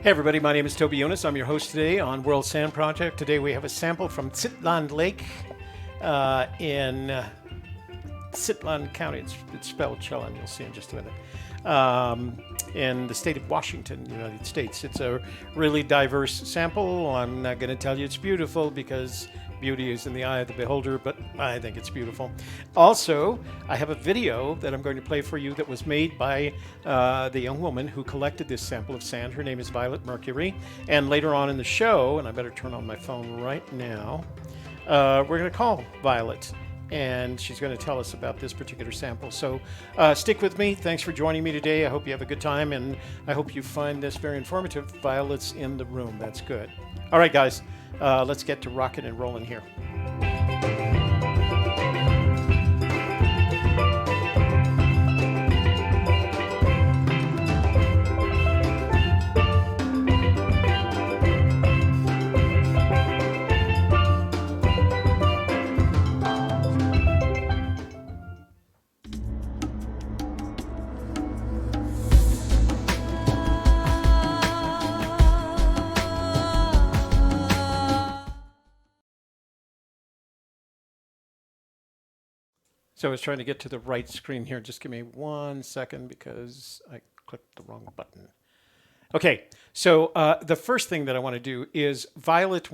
Hey everybody, my name is Toby Younis. I'm your host today on World Sand Project. Today we have a sample from Chelan Lake in Chelan County. It's spelled Chelan, you'll see in just a minute. In the state of Washington, United States. It's a really diverse sample. I'm not going to tell you it's beautiful because beauty is in the eye of the beholder, but I think it's beautiful. Also, I have a video that I'm going to play for you that was made by the young woman who collected this sample of sand. Her name is Violet Mercury. And later on in the show, and I better turn on my phone right now, we're going to call Violet. And she's going to tell us about this particular sample. So stick with me. Thanks for joining me today. I hope you have a good time, and I hope you find this very informative. Violet's in the room. That's good. All right, guys, let's get to rocking and rolling here. So I was trying to get to the right screen here. Just give me 1 second because I clicked the wrong button. Okay, so the first thing that I want to do is Violet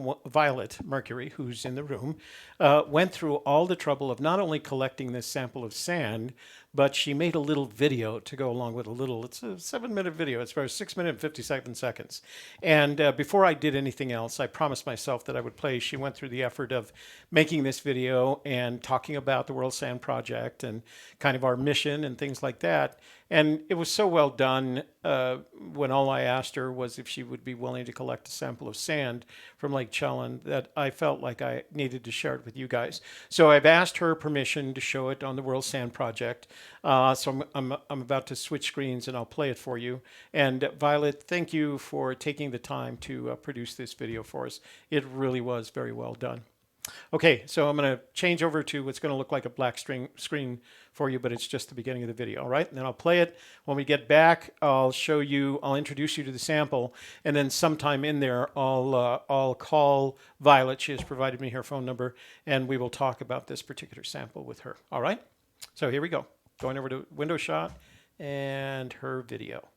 Mercury, who's in the room, went through all the trouble of not only collecting this sample of sand, but she made a little video to go along with it's a 7-minute video. It's about 6 minutes and 57 seconds. And before I did anything else, I promised myself that I would play. She went through the effort of making this video and talking about the World Sand Project and kind of our mission and things like that. And it was so well done when all I asked her was if she would be willing to collect a sample of sand from Lake Chelan that I felt like I needed to share it with you guys. So I've asked her permission to show it on the World Sand Project. So I'm about to switch screens and I'll play it for you. And Violet, thank you for taking the time to produce this video for us. It really was very well done. Okay, so I'm going to change over to what's going to look like a black screen for you, but it's just the beginning of the video, all right? And then I'll play it. When we get back, I'll introduce you to the sample, and then sometime in there, I'll call Violet. She has provided me her phone number, and we will talk about this particular sample with her, all right? So here we go. Going over to window shot and her video.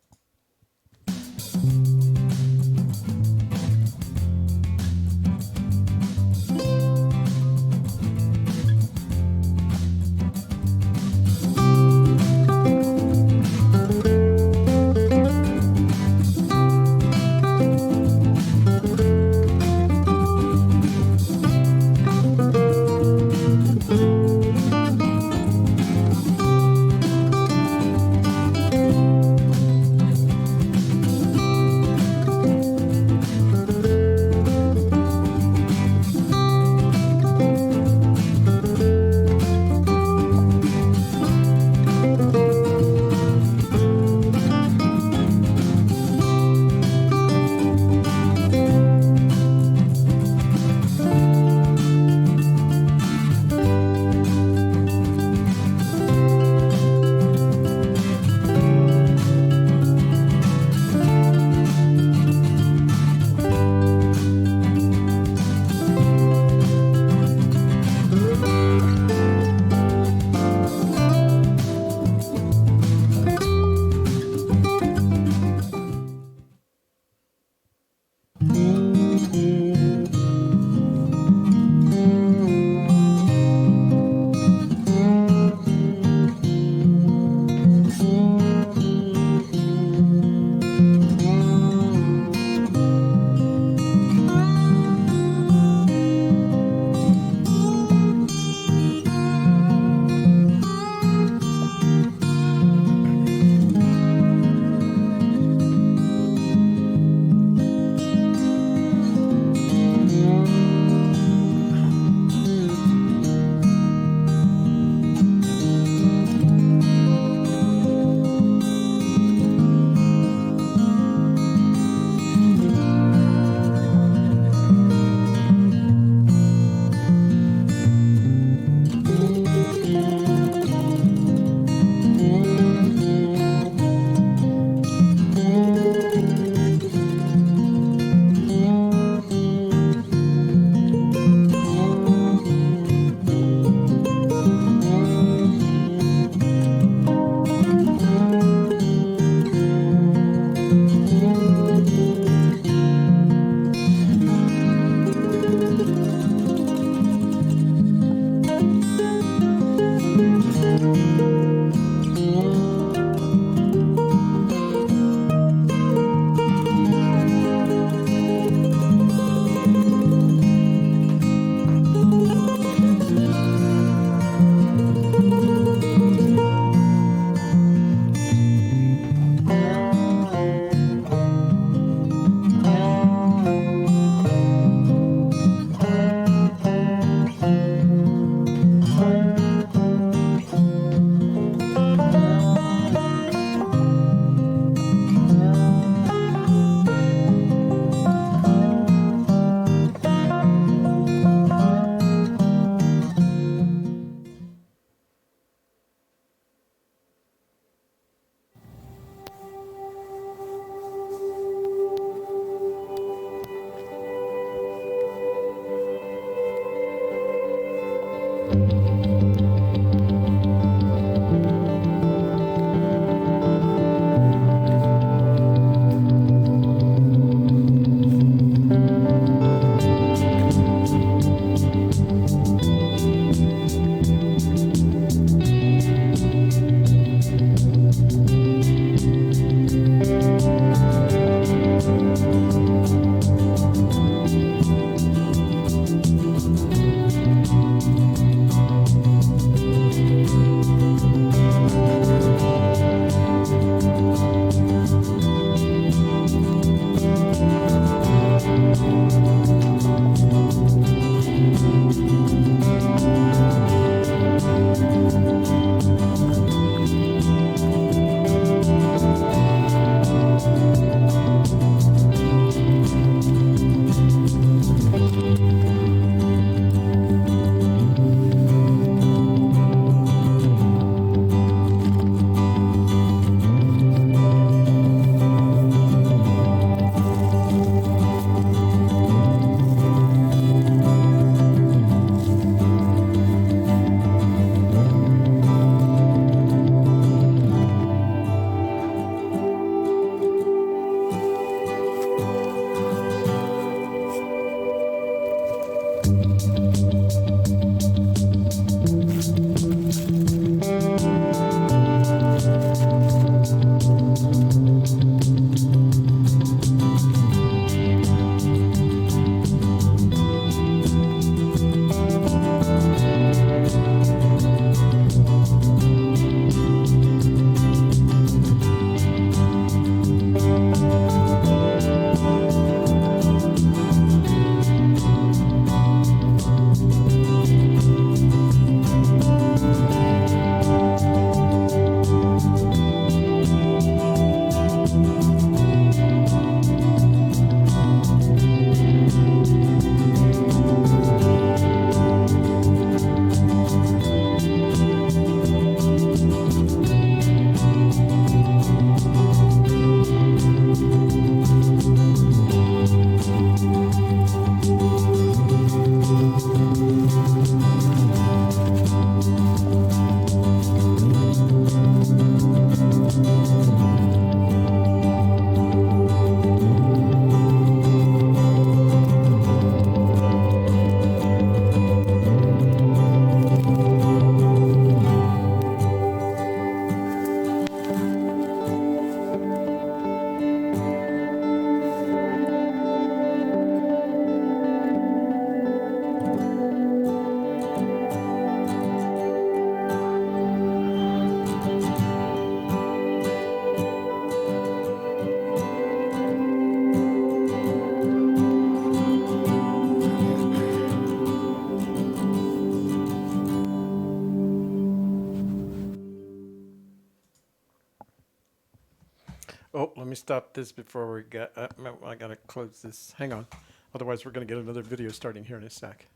Oh, let me stop this before we get. I gotta close this. Hang on, otherwise we're gonna get another video starting here in a sec.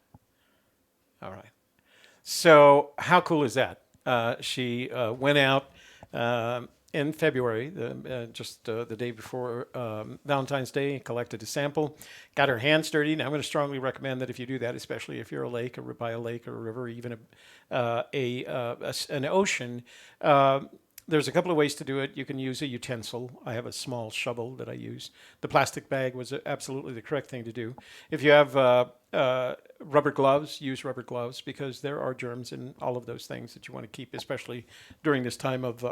All right. So how cool is that? She went out in February, just the day before Valentine's Day, collected a sample, got her hands dirty. Now I'm going to strongly recommend that if you do that, especially if you're a lake or by a lake or a river, or even an ocean. There's a couple of ways to do it. You can use a utensil. I have a small shovel that I use. The plastic bag was absolutely the correct thing to do. If you have rubber gloves, use rubber gloves because there are germs in all of those things that you want to keep, especially during this time of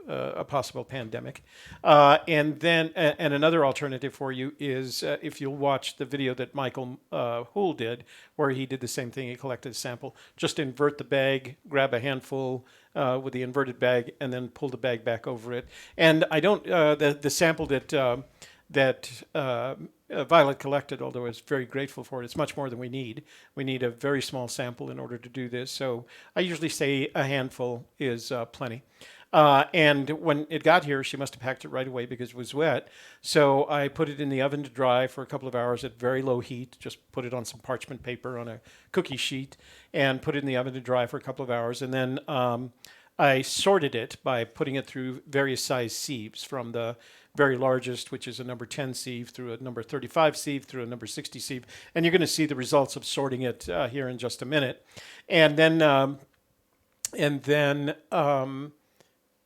a possible pandemic. And another alternative for you is if you'll watch the video that Michael Houle did, where he did the same thing. He collected a sample. Just invert the bag, grab a handful with the inverted bag, and then pull the bag back over it. And I don't the sample that Violet collected, although I was very grateful for it, it's much more than we need. We need a very small sample in order to do this. So I usually say a handful is plenty. And when it got here, she must have packed it right away because it was wet. So I put it in the oven to dry for a couple of hours at very low heat. Just put it on some parchment paper on a cookie sheet and put it in the oven to dry for a couple of hours. And then I sorted it by putting it through various size sieves, from the very largest, which is a number 10 sieve, through a number 35 sieve, through a number 60 sieve. And you're going to see the results of sorting it here in just a minute. And then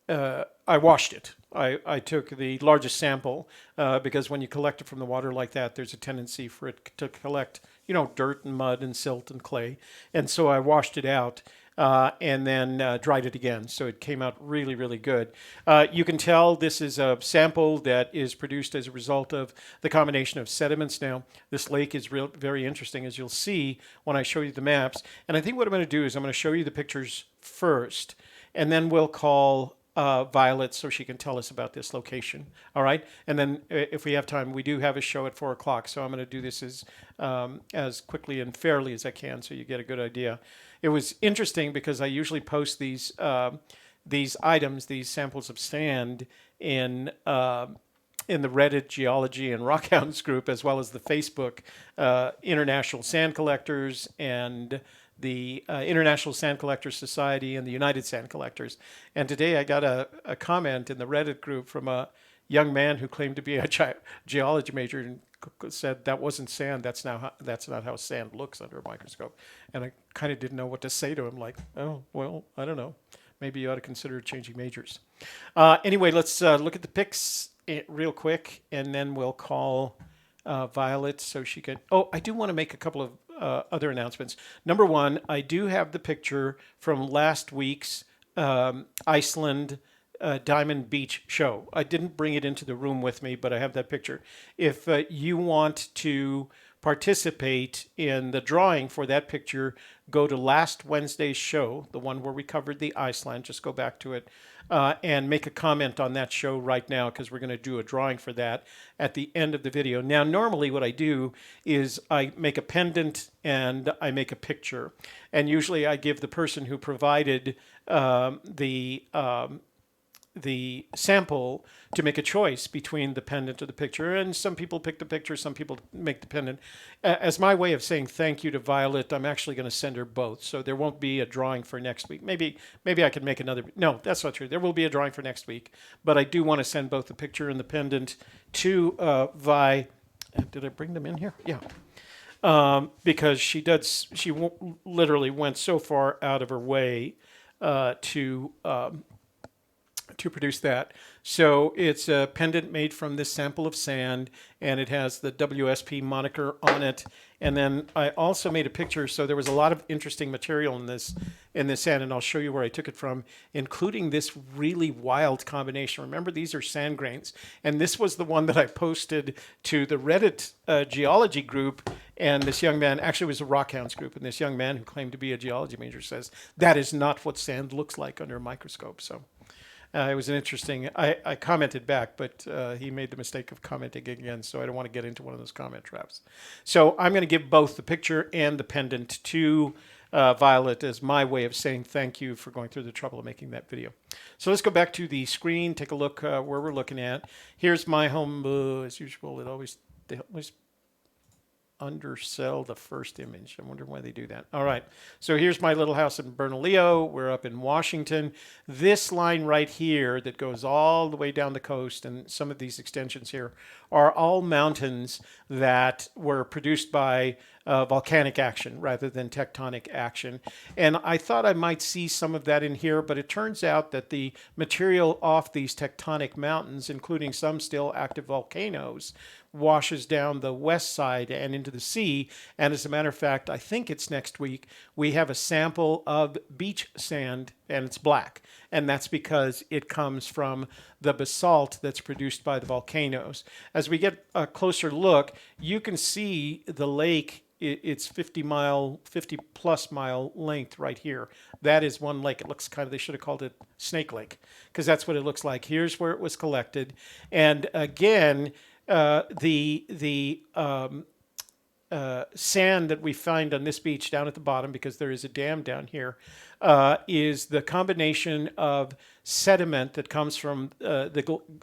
I washed it. I took the largest sample because when you collect it from the water like that, there's a tendency for it to collect, dirt and mud and silt and clay. And so I washed it out and then dried it again. So it came out really, really good. You can tell this is a sample that is produced as a result of the combination of sediments. Now, this lake is very interesting, as you'll see when I show you the maps. And I think what I'm going to do is I'm going to show you the pictures first, and then we'll call Violet so she can tell us about this location. All right. And then if we have time, we do have a show at 4 o'clock. So I'm going to do this as quickly and fairly as I can so you get a good idea. It was interesting because I usually post these items, these samples of sand in the Reddit Geology and Rockhounds group, as well as the Facebook International Sand Collectors and the International Sand Collectors Society and the United Sand Collectors. And today I got a comment in the Reddit group from a young man who claimed to be a geology major and said that wasn't sand. That's not how sand looks under a microscope. And I kind of didn't know what to say to him. Like, oh, well, I don't know. Maybe you ought to consider changing majors. Anyway, let's look at the pics real quick, and then we'll call Violet so she could. Oh, I do want to make a couple of other announcements. Number one, I do have the picture from last week's Iceland Diamond Beach show. I didn't bring it into the room with me, but I have that picture. If you want to participate in the drawing for that picture, go to last Wednesday's show, the one where we covered the Iceland. Just go back to it and make a comment on that show right now, because we're going to do a drawing for that at the end of the video. Now, normally what I do is I make a pendant and I make a picture. And usually I give the person who provided the sample to make a choice between the pendant or the picture. And some people pick the picture, some people make the pendant. As my way of saying thank you to Violet, I'm actually going to send her both. So there won't be a drawing for next week. Maybe I could make another. No, that's not true. There will be a drawing for next week. But I do want to send both the picture and the pendant to Vi. Did I bring them in here? Yeah. Because she literally went so far out of her way to produce that. So it's a pendant made from this sample of sand, and it has the WSP moniker on it. And then I also made a picture. So there was a lot of interesting material in this sand, and I'll show you where I took it from, including this really wild combination. Remember, these are sand grains, and this was the one that I posted to the Reddit geology group. And this young man, actually it was a Rockhounds group, and this young man who claimed to be a geology major says that is not what sand looks like under a microscope. So it was an interesting. I commented back, but he made the mistake of commenting again, so I don't want to get into one of those comment traps. So I'm going to give both the picture and the pendant to Violet as my way of saying thank you for going through the trouble of making that video. So let's go back to the screen, take a look where we're looking at. Here's my home. As usual, they always undersell the first image. I wonder why they do that. All right. So here's my little house in Bernalillo. We're up in Washington. This line right here that goes all the way down the coast, and some of these extensions here are all mountains that were produced by volcanic action rather than tectonic action. And I thought I might see some of that in here, but it turns out that the material off these tectonic mountains, including some still active volcanoes, washes down the west side and into the sea. And as a matter of fact, I think it's next week, we have a sample of beach sand, and it's black. And that's because it comes from the basalt that's produced by the volcanoes. As we get a closer look, you can see the lake. It's 50 plus mile length right here. That is one lake. It looks they should have called it Snake Lake, because that's what it looks like. Here's where it was collected. And again, the sand that we find on this beach down at the bottom, because there is a dam down here, is the combination of sediment that comes from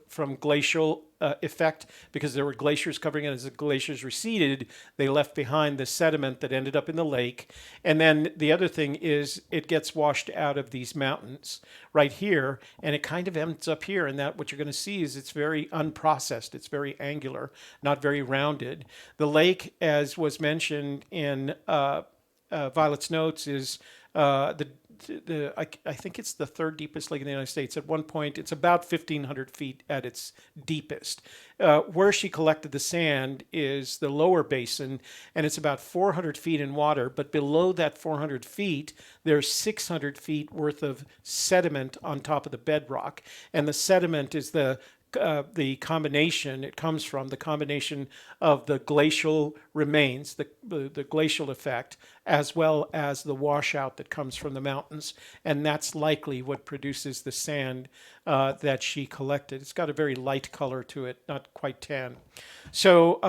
from glacial effect, because there were glaciers covering it. As the glaciers receded, they left behind the sediment that ended up in the lake. And then the other thing is it gets washed out of these mountains right here, and it kind of ends up here. And that what you're going to see is it's very unprocessed. It's very angular, not very rounded. The lake, as was mentioned in Violet's notes, is I think it's the third deepest lake in the United States. At one point, it's about 1,500 feet at its deepest. Where she collected the sand is the lower basin, and it's about 400 feet in water. But below that 400 feet, there's 600 feet worth of sediment on top of the bedrock. And the sediment is the combination, it comes from the combination of the glacial remains, the glacial effect, as well as the washout that comes from the mountains. And that's likely what produces the sand that she collected. It's got a very light color to it, not quite tan. So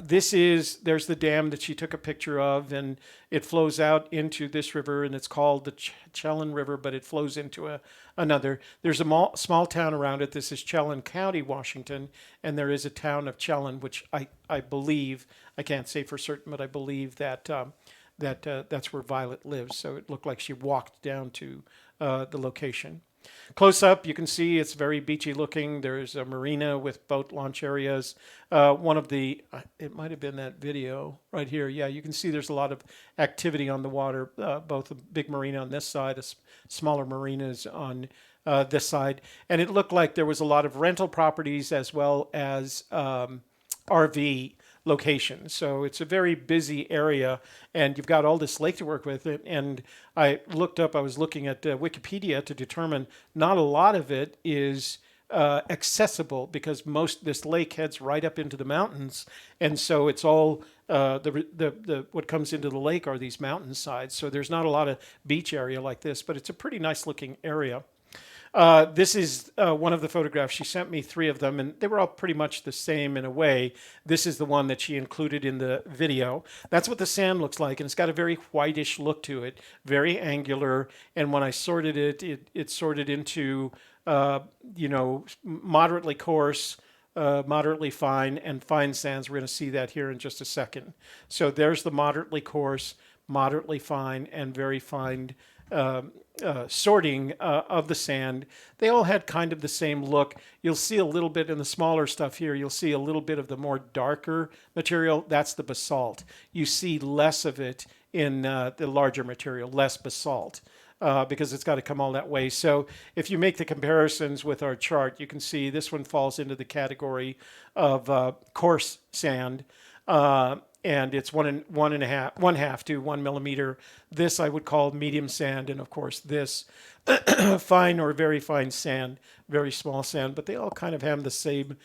there's the dam that she took a picture of, and it flows out into this river, and it's called the Chelan River, but it flows into another. There's a small town around it. This is Chelan County, Washington, and there is a town of Chelan, which I believe, I can't say for certain, but I believe that that's where Violet lives. So it looked like she walked down to the location. Close up, you can see it's very beachy looking. There's a marina with boat launch areas. It might have been that video right here. Yeah, you can see there's a lot of activity on the water, both a big marina on this side, smaller marinas on this side. And it looked like there was a lot of rental properties as well as RV location. So it's a very busy area, and you've got all this lake to work with. And I was looking at Wikipedia to determine not a lot of it is accessible because this lake heads right up into the mountains, and so it's all the what comes into the lake are these mountain sides. So there's not a lot of beach area like this, but it's a pretty nice looking area. This is one of the photographs. She sent me 3 of them, and they were all pretty much the same in a way. This is the one that she included in the video. That's what the sand looks like, and it's got a very whitish look to it, very angular. And when I sorted it, it sorted into, moderately coarse, moderately fine, and fine sands. We're going to see that here in just a second. So there's the moderately coarse, moderately fine, and very fine sorting of the sand. They all had kind of the same look. You'll see a little bit in the smaller stuff here. You'll see a little bit of the more darker material. That's the basalt. You see less of it in the larger material, less basalt. Because it's got to come all that way. So if you make the comparisons with our chart, you can see this one falls into the category of coarse sand, and it's one half to 1 millimeter. This I would call medium sand, and of course this fine or very fine sand, very small sand, but they all kind of have the same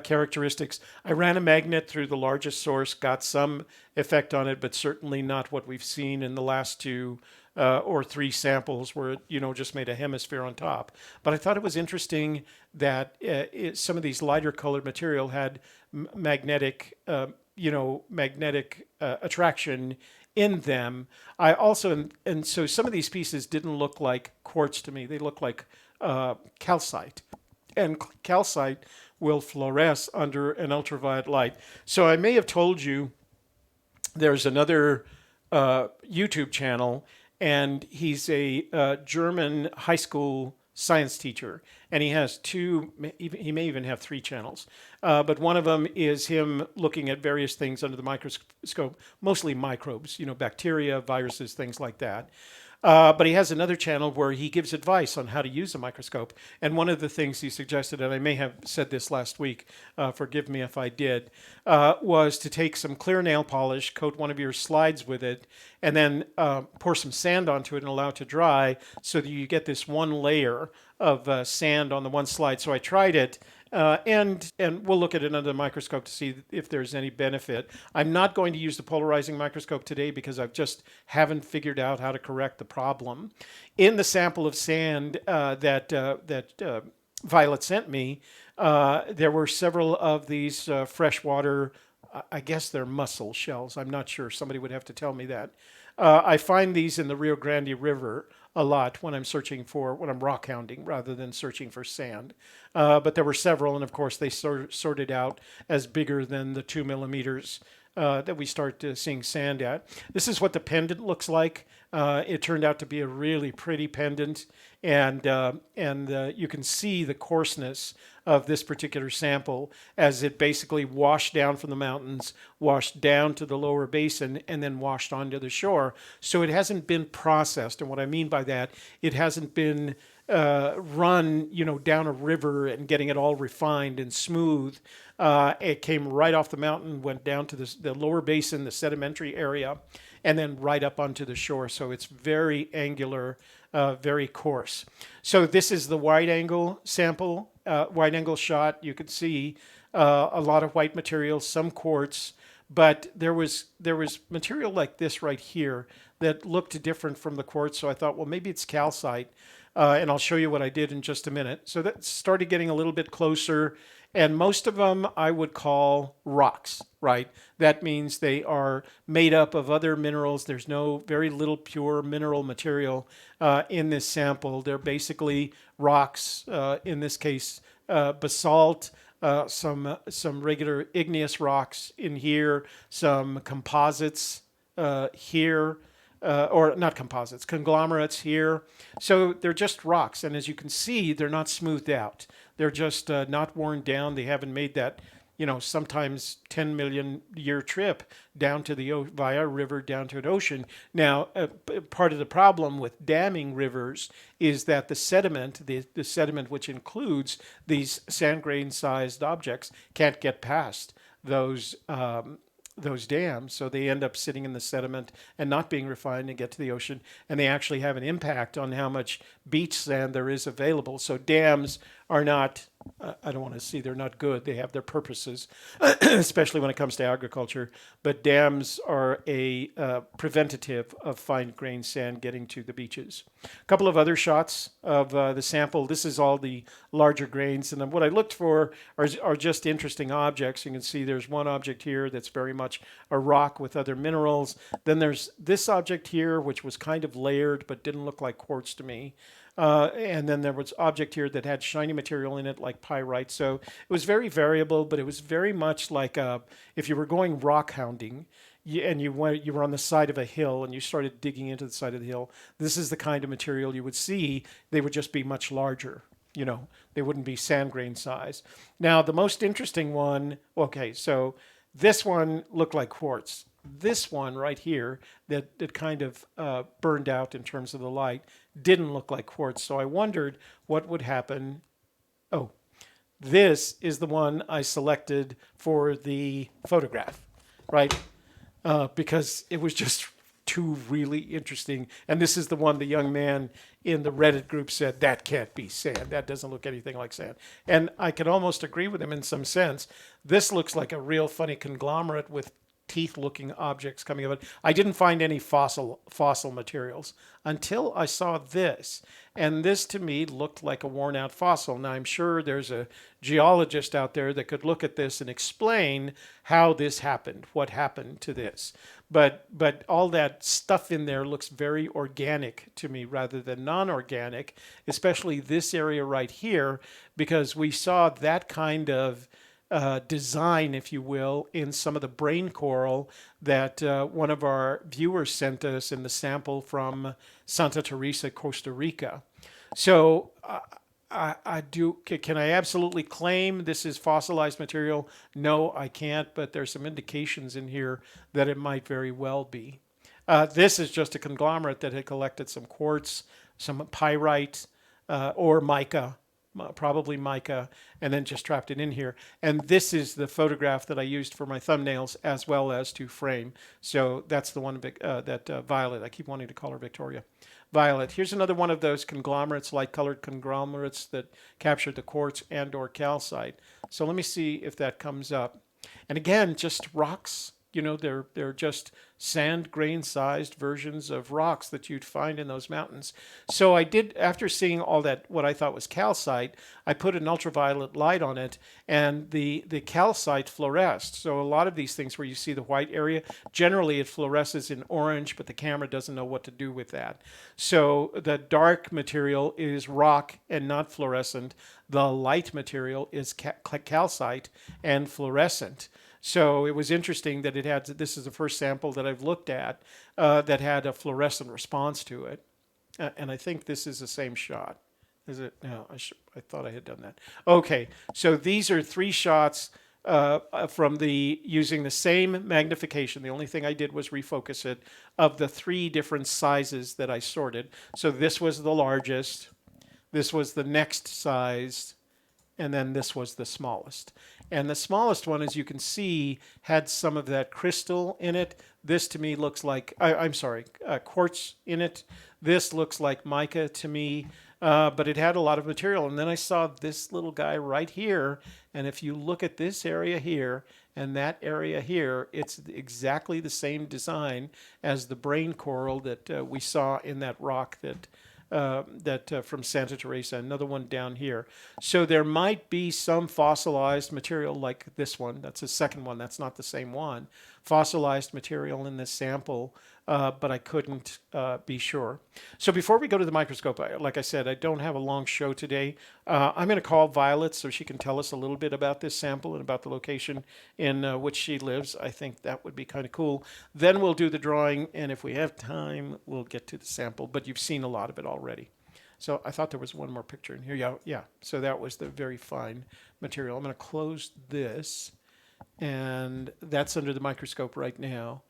characteristics. I ran a magnet through the largest source, got some effect on it, but certainly not what we've seen in the last 2 or 3 samples where it, just made a hemisphere on top. But I thought it was interesting that some of these lighter colored material had magnetic attraction in them. I also, and so some of these pieces didn't look like quartz to me. They look like calcite. And calcite will fluoresce under an ultraviolet light. So I may have told you there's another YouTube channel, and he's a German high school science teacher, and he has 2, he may even have 3 channels, but one of them is him looking at various things under the microscope, mostly microbes, bacteria, viruses, things like that. But he has another channel where he gives advice on how to use a microscope. And one of the things he suggested, and I may have said this last week, forgive me if I did, was to take some clear nail polish, coat one of your slides with it, and then pour some sand onto it and allow it to dry so that you get this one layer of sand on the one slide. So I tried it. And we'll look at it under the microscope to see if there's any benefit. I'm not going to use the polarizing microscope today because I just haven't figured out how to correct the problem. In the sample of sand that Violet sent me, there were several of these freshwater, I guess they're mussel shells. I'm not sure. Somebody would have to tell me that. I find these in the Rio Grande River a lot when I'm rock hounding rather than searching for sand. But there were several, and of course they sorted out as bigger than the 2 millimeters that we start seeing sand at. This is what the pendant looks like. It turned out to be a really pretty pendant, and you can see the coarseness of this particular sample as it basically washed down from the mountains, washed down to the lower basin, and then washed onto the shore. So it hasn't been processed, and what I mean by that, it hasn't been run, down a river and getting it all refined and smooth. It came right off the mountain, went down to the lower basin, the sedimentary area, and then right up onto the shore. So it's very angular, very coarse. So this is the wide angle sample, wide angle shot. You could see a lot of white material, some quartz, but there was material like this right here that looked different from the quartz. So I thought, well, maybe it's calcite. And I'll show you what I did in just a minute. So that started getting a little bit closer, and most of them I would call rocks, right? That means they are made up of other minerals. There's very little pure mineral material in this sample. They're basically rocks, in this case, basalt, some regular igneous rocks in here, some composites here, or not composites, conglomerates here. So they're just rocks. And as you can see, they're not smoothed out. They're just not worn down. They haven't made that, sometimes 10 million year trip down to via river down to an ocean. Now, part of the problem with damming rivers is that the sediment, the sediment which includes these sand grain sized objects, can't get past those dams, so they end up sitting in the sediment and not being refined and get to the ocean, and they actually have an impact on how much beach sand there is available. So dams are not, I don't want to see, they're not good. They have their purposes, especially when it comes to agriculture. But dams are a preventative of fine grained sand getting to the beaches. A couple of other shots of the sample. This is all the larger grains. And then what I looked for are just interesting objects. You can see there's one object here that's very much a rock with other minerals. Then there's this object here, which was kind of layered but didn't look like quartz to me. And then there was object here that had shiny material in it, like pyrite. So it was very variable, but it was very much like if you were going rock hounding, you were on the side of a hill and you started digging into the side of the hill. This is the kind of material you would see. They would just be much larger. You know, they wouldn't be sand grain size. Now, the most interesting one. Okay, so this one looked like quartz. This one right here that kind of burned out in terms of the light didn't look like quartz. So I wondered what would happen. Oh, this is the one I selected for the photograph, right? Because it was just too really interesting. And this is the one the young man in the Reddit group said, that can't be sand. That doesn't look anything like sand. And I could almost agree with him in some sense. This looks like a real funny conglomerate with teeth-looking objects coming of it. I didn't find any fossil materials until I saw this. And this to me looked like a worn-out fossil. Now I'm sure there's a geologist out there that could look at this and explain how this happened, what happened to this. But all that stuff in there looks very organic to me rather than non-organic, especially this area right here, because we saw that kind of design, if you will, in some of the brain coral that one of our viewers sent us in the sample from Santa Teresa, Costa Rica. So can I absolutely claim this is fossilized material? No, I can't, but there's some indications in here that it might very well be. This is just a conglomerate that had collected some quartz, some pyrite, or mica, probably mica, and then just trapped it in here. And this is the photograph that I used for my thumbnails as well as to frame. So that's the one that Violet, I keep wanting to call her Victoria. Violet. Here's another one of those conglomerates, light-colored conglomerates that captured the quartz and or calcite. So let me see if that comes up. And again, just rocks. You know, they're just sand grain sized versions of rocks that you'd find in those mountains. So I did, after seeing all that, what I thought was calcite, I put an ultraviolet light on it, and the calcite fluoresced. So a lot of these things where you see the white area, generally it fluoresces in orange, but the camera doesn't know what to do with that. So the dark material is rock and not fluorescent. The light material is calcite and fluorescent. So it was interesting that it had, this is the first sample that I've looked at that had a fluorescent response to it. And I think this is the same shot. Is it? No, I thought I had done that. Okay, so these are three shots from using the same magnification. The only thing I did was refocus it of the three different sizes that I sorted. So this was the largest, this was the next size, and then this was the smallest. And the smallest one, as you can see, had some of that crystal in it. This to me looks like, quartz in it. This looks like mica to me, but it had a lot of material. And then I saw this little guy right here. And if you look at this area here and that area here, it's exactly the same design as the brain coral that we saw in that rock that from Santa Teresa, another one down here. So there might be some fossilized material like this one. That's the second one. That's not the same one. Fossilized material in this sample, but I couldn't be sure. So before we go to the microscope, like I said, I don't have a long show today. I'm going to call Violet so she can tell us a little bit about this sample and about the location in which she lives. I think that would be kind of cool. Then we'll do the drawing, and if we have time, we'll get to the sample. But you've seen a lot of it already. So I thought there was one more picture in here. Yeah. So that was the very fine material. I'm going to close this, and that's under the microscope right now.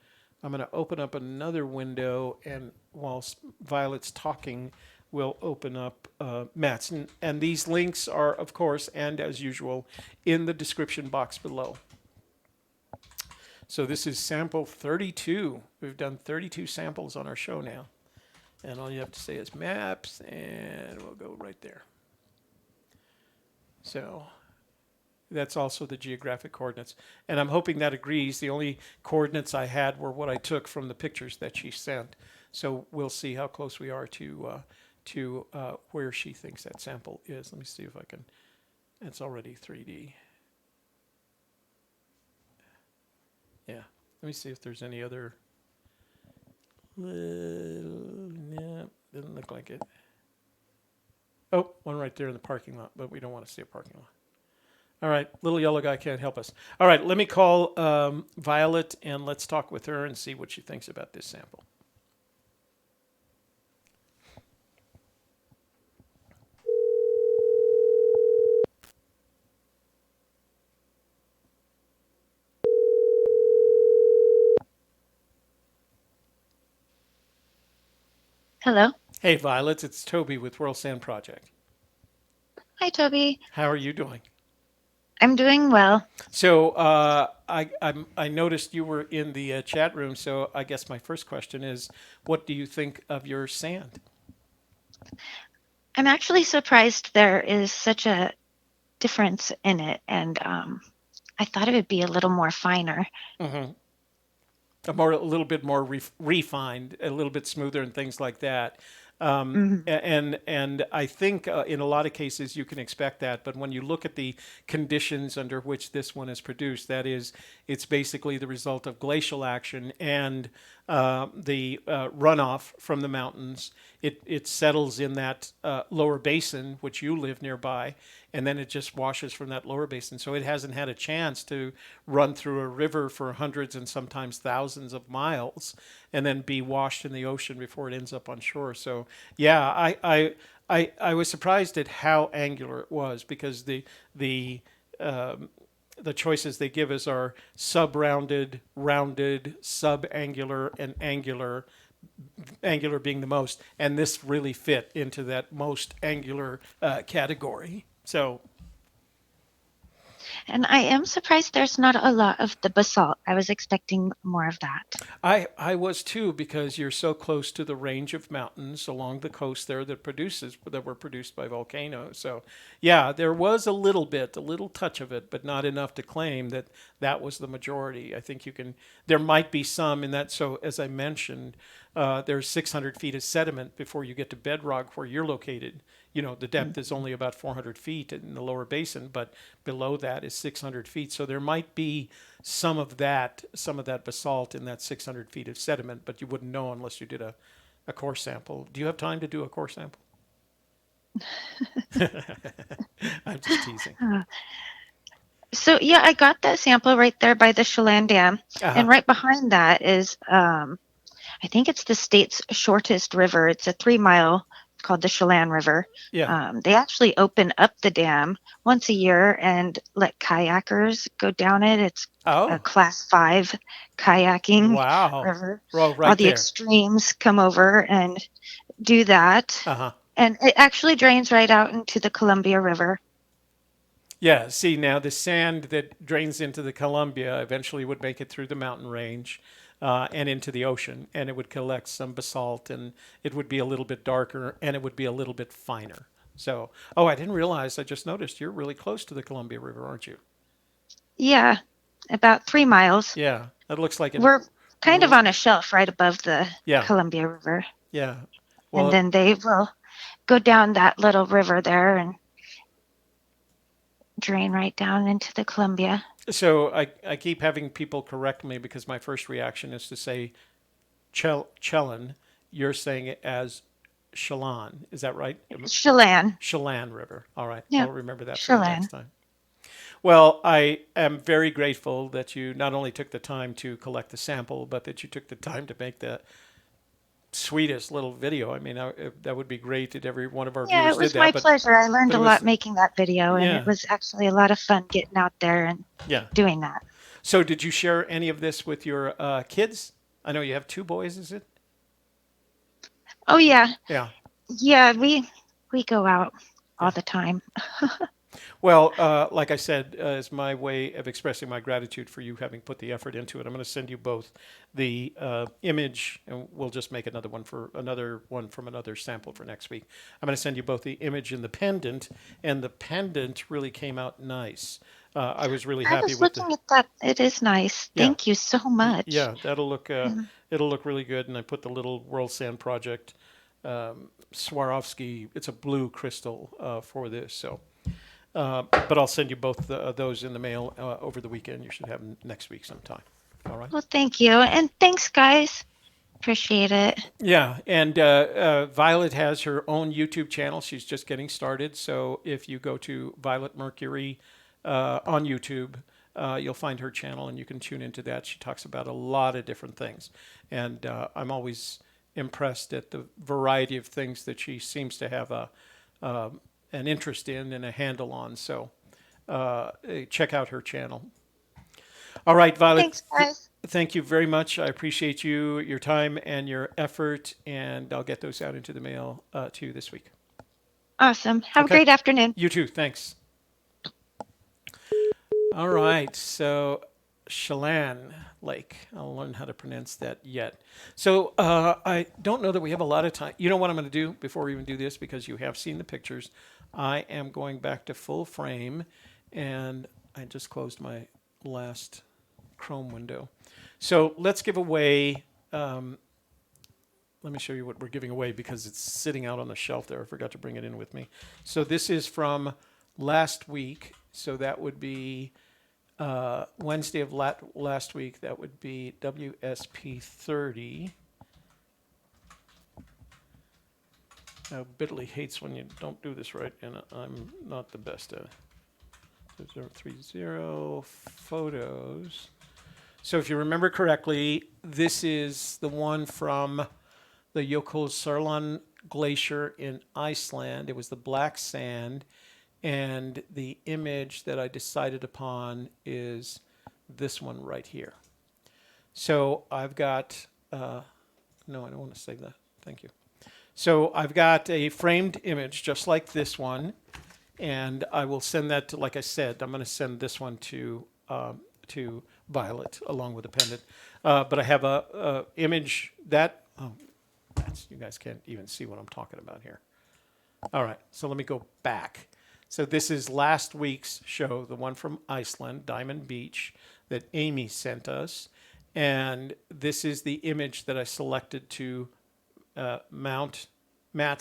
I'm going to open up another window, and whilst Violet's talking, we'll open up Matt's. And these links are, of course, and as usual, in the description box below. So this is sample 32. We've done 32 samples on our show now. And all you have to say is maps, and we'll go right there. So that's also the geographic coordinates. And I'm hoping that agrees. The only coordinates I had were what I took from the pictures that she sent. So we'll see how close we are to where she thinks that sample is. Let me see if I can. It's already 3D. Yeah. Let me see if there's any other. Yeah, doesn't look like it. Oh, one right there in the parking lot, but we don't want to see a parking lot. All right, little yellow guy can't help us. All right, let me call Violet and let's talk with her and see what she thinks about this sample. Hello. Hey, Violet, it's Toby with World Sand Project. Hi, Toby. How are you doing? I'm doing well. So I noticed you were in the chat room. So I guess my first question is, what do you think of your sand? I'm actually surprised there is such a difference in it, and I thought it would be a little more finer. Mm-hmm. A little bit more refined, a little bit smoother, and things like that. Hmm. And I think in a lot of cases you can expect that, but when you look at the conditions under which this one is produced, that is, it's basically the result of glacial action and the runoff from the mountains. It settles in that lower basin, which you live nearby, and then it just washes from that lower basin. So it hasn't had a chance to run through a river for hundreds and sometimes thousands of miles and then be washed in the ocean before it ends up on shore. So yeah, I was surprised at how angular it was because um, the choices they give us are sub-rounded, rounded, sub-angular, and angular. Angular being the most, and this really fit into that most angular category. So And I am surprised there's not a lot of the basalt. I was expecting more of that. I was too because you're so close to the range of mountains along the coast there that were produced by volcanoes. So yeah, there was a little touch of it, but not enough to claim that that was the majority. I think there might be some in that. So as I mentioned, there's 600 feet of sediment before you get to bedrock where you're located. The depth is only about 400 feet in the lower basin, but below that is 600 feet. So there might be some of that basalt in that 600 feet of sediment, but you wouldn't know unless you did a core sample. Do you have time to do a core sample? I'm just teasing. Uh, So yeah, I got that sample right there by the Chelan Dam, Uh-huh. and right behind that is I think it's the state's shortest river. It's a 3 mile. It's called the Chelan River. Yeah. They actually open up the dam once a year and let kayakers go down it. It's a Oh, class 5 kayaking wow. river. Well, All right the there. extremes come over and do that. Uh-huh. And it actually drains right out into the Columbia River. Yeah, see now the sand that drains into the Columbia eventually would make it through the mountain range and into the ocean, and it would collect some basalt, and it would be a little bit darker, and it would be a little bit finer. So, oh, I didn't realize. I just noticed you're really close to the Columbia River, aren't you? Yeah, about 3 miles. Yeah, that looks like an. We're kind of on a shelf right above the Yeah, Columbia River. yeah. And Well, then they will go down that little river there and drain right down into the Columbia. so I keep having people correct me because my first reaction is to say Chelan. You're saying it as Chelan. Is that right? Chelan. Chelan River. All right. Yeah, I'll remember that for the next Chelan. time. Well, I am very grateful that you not only took the time to collect the sample, but that you took the time to make the sweetest little video. I mean, that would be great if every one of our Yeah, viewers it did was that. my pleasure. I learned But a it lot was, making that video, and it yeah, was actually a lot of fun getting out there and yeah. doing that. So, did you share any of this with your kids? I know you have two boys, is it? Oh yeah, Yeah. yeah, we go out all Yeah. the time. Well, like I said, as my way of expressing my gratitude for you having put the effort into it, I'm going to send you both the image, and we'll just make another one from another sample for next week. I'm going to send you both the image and the pendant really came out nice. I was really I happy was with the, looking at that. It is nice. yeah, Thank you so much. yeah, that'll look Mm. it'll look really good. And I put the little World Sand Project Swarovski. It's a blue crystal for this, so. But I'll send you both those in the mail over the weekend. You should have them next week sometime. All right. Well, thank you. And thanks, guys. Appreciate it. Yeah, and Violet has her own YouTube channel. She's just getting started. So if you go to Violet Mercury on YouTube, you'll find her channel and you can tune into that. She talks about a lot of different things. And I'm always impressed at the variety of things that she seems to have an interest in and a handle on. So check out her channel. All right, Violet. Thanks, guys. Thank you very much. I appreciate your time and your effort, and I'll get those out into the mail to you this week. Awesome. Have a Okay. great afternoon. You too. Thanks. All right. So, Chelan Lake. I'll learn how to pronounce that yet. So, I don't know that we have a lot of time. You know what I'm going to do before we even do this, because you have seen the pictures. I am going back to full frame, and I just closed my last Chrome window. So let's give away, let me show you what we're giving away because it's sitting out on the shelf there. I forgot to bring it in with me. So this is from last week. So that would be Wednesday of last week. That would be WSP 30. Now, Bitly hates when you don't do this right, and I'm not the best at it. 030 photos. So if you remember correctly, this is the one from the Jökulsárlón Glacier in Iceland. It was the black sand, and the image that I decided upon is this one right here. So I've got, no, I don't want to save that. Thank you. So I've got a framed image just like this one, and I will send that to, like I said, I'm going to send this one to Violet along with a pendant. But I have a image that, oh, you guys can't even see what I'm talking about here. All right, so let me go back. So this is last week's show, the one from Iceland, Diamond Beach, that Amy sent us. And this is the image that I selected to mount. I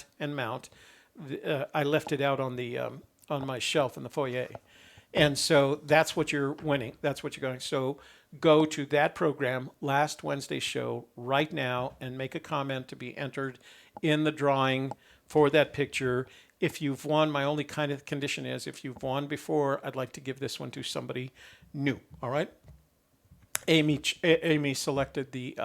left it out on my shelf in the foyer. And so that's what you're winning. That's what you're going. So go to that program, last Wednesday's show, right now, and make a comment to be entered in the drawing for that picture. If you've won, my only kind of condition is if you've won before, I'd like to give this one to somebody new. All right. Amy selected the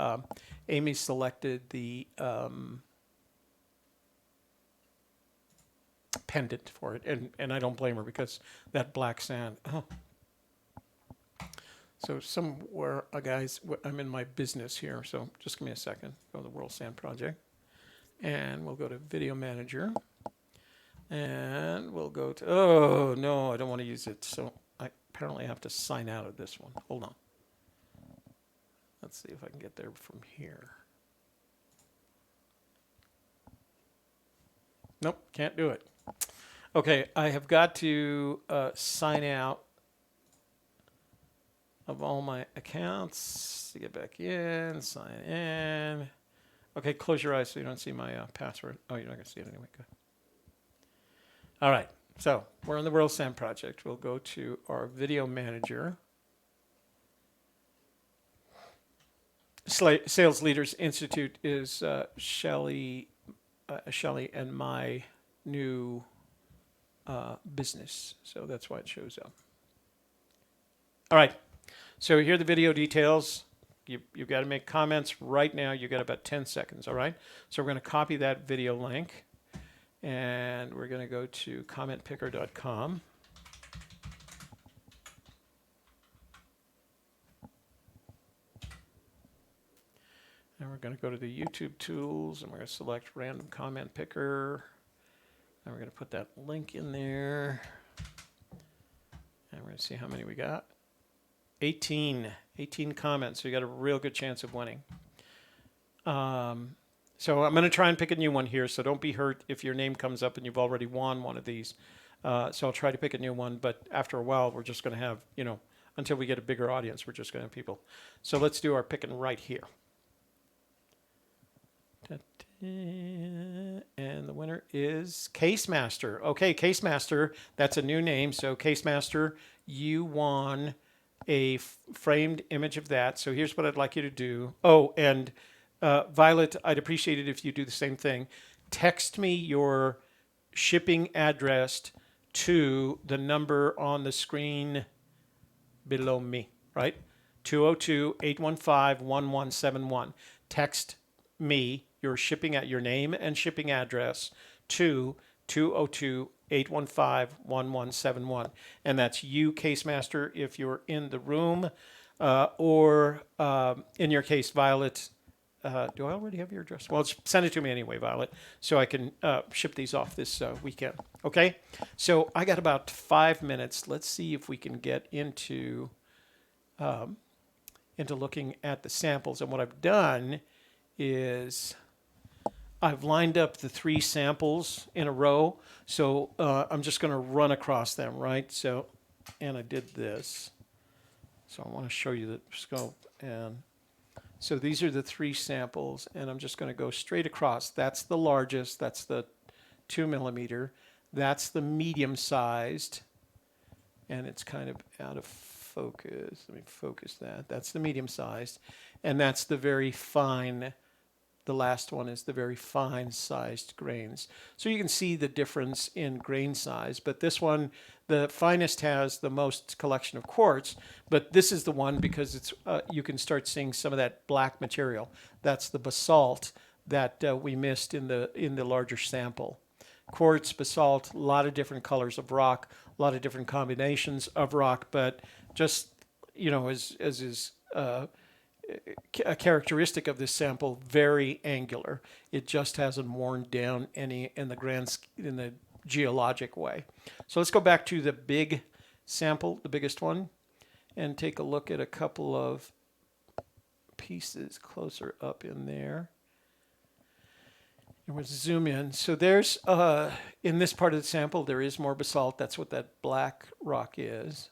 pendant for it, and I don't blame her because that black sand. Oh. So somewhere, guys, I'm in my business here, so just give me a second. Go to the World Sand Project, and we'll go to Video Manager, and we'll go to, oh, no, I don't want to use it, so I apparently have to sign out of this one. Hold on. Let's see if I can get there from here. Nope, can't do it. Okay, I have got to sign out of all my accounts to get back in, sign in. Okay, close your eyes so you don't see my password. Oh, you're not going to see it anyway. Good. All right, so we're on the World Sand Project. We'll go to our Video Manager. Sales Leaders Institute is Shelley and my new business, so that's why it shows up. All right, so here are the video details. You've got to make comments right now. You've got about 10 seconds, all right? So we're going to copy that video link, and we're going to go to commentpicker.com. And we're going to go to the YouTube tools, and we're going to select random comment picker. And we're going to put that link in there. Let's see how many we got. 18 comments. So you got a real good chance of winning. So I'm going to try and pick a new one here. So don't be hurt if your name comes up and you've already won one of these. So I'll try to pick a new one. But after a while, we're just going to have, until we get a bigger audience, we're just going to have people. So let's do our picking right here. And the winner is Case Master. Okay, Case Master, that's a new name. So Case Master, you won a framed image of that. So here's what I'd like you to do. Oh, and Violet, I'd appreciate it if you do the same thing. Text me your shipping address to the number on the screen below me, right? 202-815-1171. Text me your your name and shipping address to 202-815-1171. And that's you, Case Master, if you're in the room, or in your case, Violet. Do I already have your address? Well, send it to me anyway, Violet, so I can ship these off this weekend. Okay? So I got about 5 minutes. Let's see if we can get into looking at the samples. And what I've done is I've lined up the 3 samples in a row. So I'm just going to run across them, right? So, and I did this. So I want to show you the scope. And so these are the 3 samples, and I'm just going to go straight across. That's the largest. That's the 2 millimeter. That's the medium sized, and it's kind of out of focus. Let me focus that. That's the medium sized, and that's the very fine. The last one is the very fine sized grains. So you can see the difference in grain size, but this one, the finest, has the most collection of quartz, but this is the one because it's you can start seeing some of that black material. That's the basalt that we missed in the larger sample. Quartz, basalt, a lot of different colors of rock, a lot of different combinations of rock, but just, as is a characteristic of this sample, very angular. It just hasn't worn down any in the geologic way. So let's go back to the big sample, the biggest one, and take a look at a couple of pieces closer up in there. And we'll zoom in. So there's, in this part of the sample, there is more basalt. That's what that black rock is.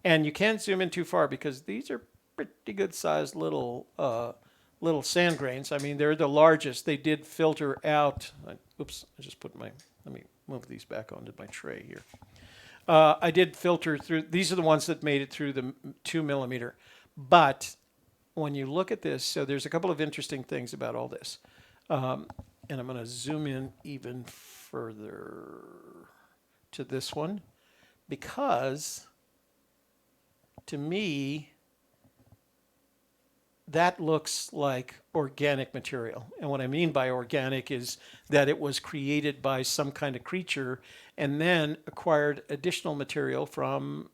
And you can't zoom in too far because these are pretty good sized little sand grains. I mean, they're the largest. They did filter out. Oops, I just put let me move these back onto my tray here. I did filter through. These are the ones that made it through the 2 millimeter. But when you look at this, so there's a couple of interesting things about all this. And I'm going to zoom in even further to this one because to me, that looks like organic material. And what I mean by organic is that it was created by some kind of creature and then acquired additional material from,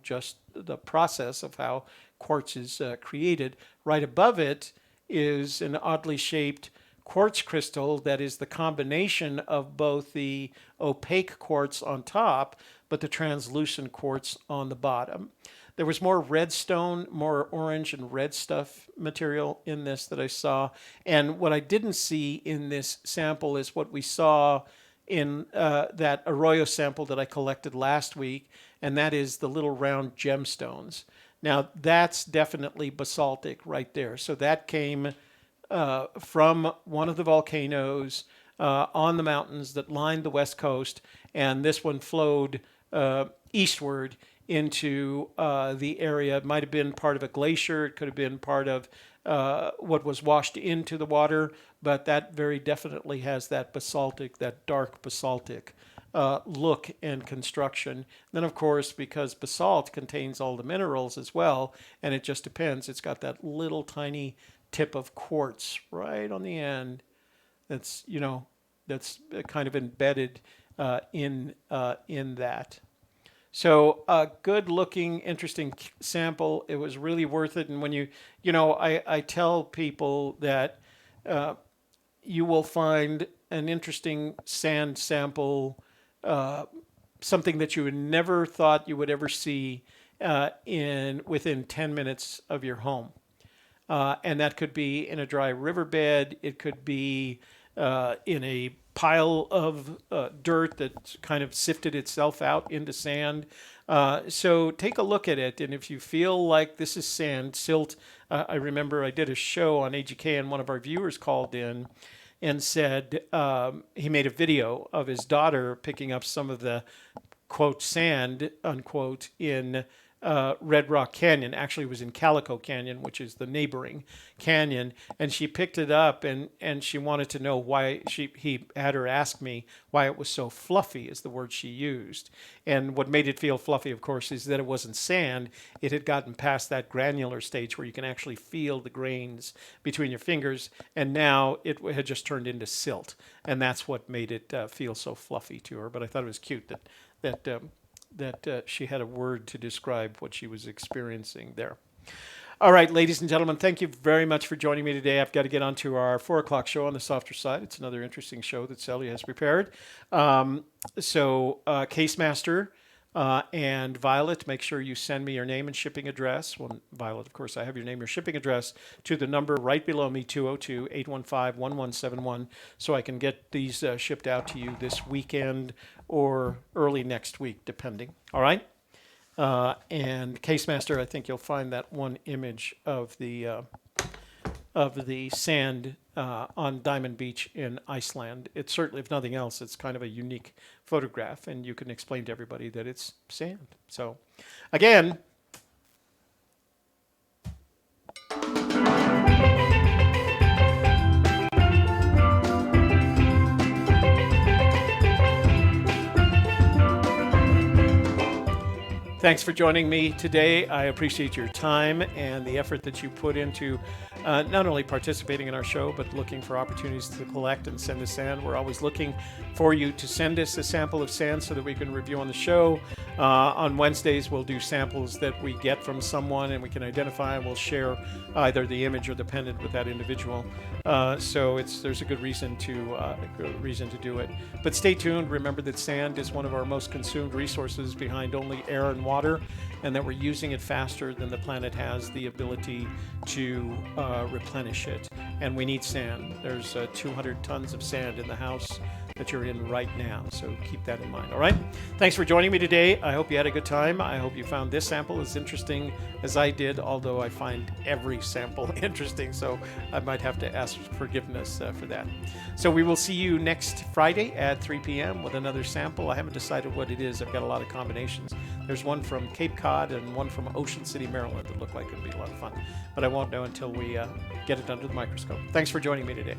just the process of how quartz is created. Right above it is an oddly shaped quartz crystal that is the combination of both the opaque quartz on top, but the translucent quartz on the bottom. There was more redstone, more orange and red stuff material in this that I saw. And what I didn't see in this sample is what we saw in that Arroyo sample that I collected last week, and that is the little round gemstones. Now, that's definitely basaltic right there. So that came from one of the volcanoes on the mountains that lined the west coast, and this one flowed eastward into the area. It might have been part of a glacier. It could have been part of what was washed into the water, but that very definitely has that basaltic, that dark basaltic look and construction. Then, of course, because basalt contains all the minerals as well, and it just depends. It's got that little tiny tip of quartz right on the end. That's that's kind of embedded in that. So a good-looking, interesting sample. It was really worth it. And when I tell people that you will find an interesting sand sample something that you would never thought you would ever see in within 10 minutes of your home. And that could be in a dry riverbed. It could be in a pile of dirt that kind of sifted itself out into sand. So take a look at it. And if you feel like this is sand, silt, I remember I did a show on AGK and one of our viewers called in and said he made a video of his daughter picking up some of the quote sand unquote in Red Rock Canyon. Actually, it was in Calico Canyon, which is the neighboring canyon. And she picked it up and she wanted to know why he had her ask me why it was so fluffy, is the word she used. And what made it feel fluffy, of course, is that it wasn't sand. It had gotten past that granular stage where you can actually feel the grains between your fingers. And now it had just turned into silt. And that's what made it feel so fluffy to her. But I thought it was cute that she had a word to describe what she was experiencing there. All right, ladies and gentlemen, thank you very much for joining me today. I've got to get on to our 4 o'clock show on the softer side. It's another interesting show that Sally has prepared. Case Master and Violet, make sure you send me your name and shipping address. Well, Violet, of course, I have your name, your shipping address to the number right below me, 202-815-1171, so I can get these shipped out to you this weekend or early next week, depending. All right? And Case Master, I think you'll find that one image of the sand on Diamond Beach in Iceland. It's certainly, if nothing else, it's kind of a unique photograph, and you can explain to everybody that it's sand. So, again, thanks for joining me today. I appreciate your time and the effort that you put into not only participating in our show, but looking for opportunities to collect and send us sand. We're always looking for you to send us a sample of sand so that we can review on the show. On Wednesdays, we'll do samples that we get from someone and we can identify, and we'll share either the image or the pendant with that individual. So there's a good reason to do it. But stay tuned. Remember that sand is one of our most consumed resources behind only air and water, and that we're using it faster than the planet has the ability to replenish it. And we need sand. There's 200 tons of sand in the house that you're in right now, so keep that in mind. All right, thanks for joining me today. I hope you had a good time. I hope you found this sample as interesting as I did, although I find every sample interesting, so I might have to ask forgiveness for that. So we will see you next Friday at 3 p.m. with another sample. I haven't decided what it is. I've got a lot of combinations. There's one from Cape Cod and one from Ocean City, Maryland that look like it'll be a lot of fun, but I won't know until we get it under the microscope. Thanks for joining me today.